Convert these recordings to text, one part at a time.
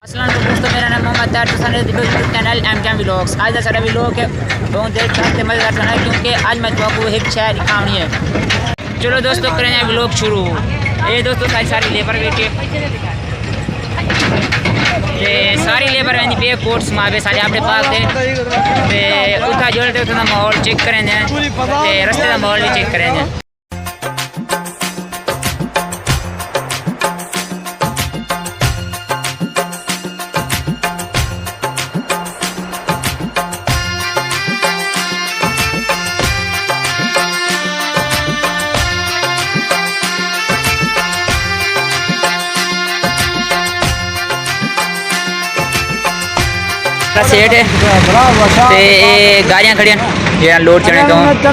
अस्सलाम वालेकुम दोस्तों, मेरा नाम मोहम्मद तार यूट्यूब चैनल एम व्लॉग्स। आज का सारा व्लॉग बहुत देर तक मज़ेदार सुना है क्योंकि आज मैं आपको एक शहर दिखानी है। चलो दोस्तों करें व्लॉग शुरू। ये दोस्तों सारी लेबर बैठे सारी लेबर वही पे कोर्ट्स में सारे अपने पास थे उठा जोड़ते उतना माहौल चेक करें रस्ते का माहौल भी चेक करें। सेट है गाड़ियाँ खड़ी हैं लोड चढ़े दोस्तों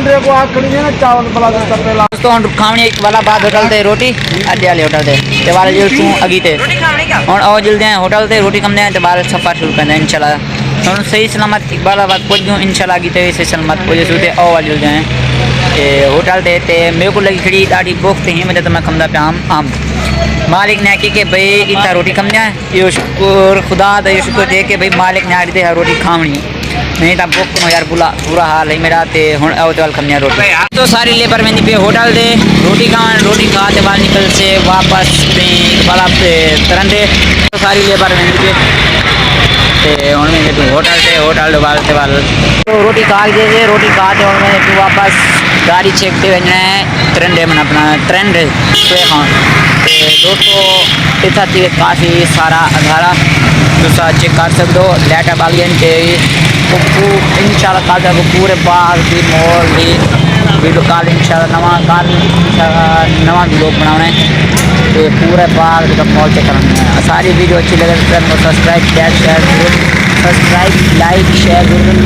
खावनी वाला बाद होटल थे रोटी अड्डे वाले होटल थे वाले जो तू अगी थे और और जल्दी हैं होटल थे रोटी कम दें तो बाहर सफ़र शुरू कर दें इंशाल्लाह और सही सलामत इकबालाबाद पहुँच गयूँ इंशाल्लाह अगी थे सही सलामत पहुँचे सूते और वाले जल्दी हैं होटल थे मेरे को लगी खड़ी ॾाढी भुख थी ही मतलब मैं कमदा पिया आम मालिक ने आखी कि भाई इतना रोटी कम जाए यो शुक्र खुदा दा यो शुक्र दे के भाई मालिक ने आखी रोटी खावनी नहीं तो बुक यार बुरा हाल है मेरा ते हुन औतल कम जाए रोटी तो सारी लेबर में पे होटल दे रोटी खा के बाद निकल से वापस वाला तरन दे तो सारी लेबर में पे हुन में तू होटल वाले वाल तो रोटी खा के तू वापस गाड़ी चेक पे वजना है ट्रेन डे मन अपना ट्रेन डे दोस्तों इतना थी काफ़ी सारा अंधारा दूसरा चेक कर सकते हो लाइट बाल गए इंशाल्लाह काल तक पूरे बाहर की माहौल की वीडियो कॉल इंशाल्लाह नवा व्लॉग बनाना है तो पूरे बाहर का माहौल चेक करना है। सारी वीडियो अच्छी लगे तो सब्सक्राइब लाइक शेयर जरूर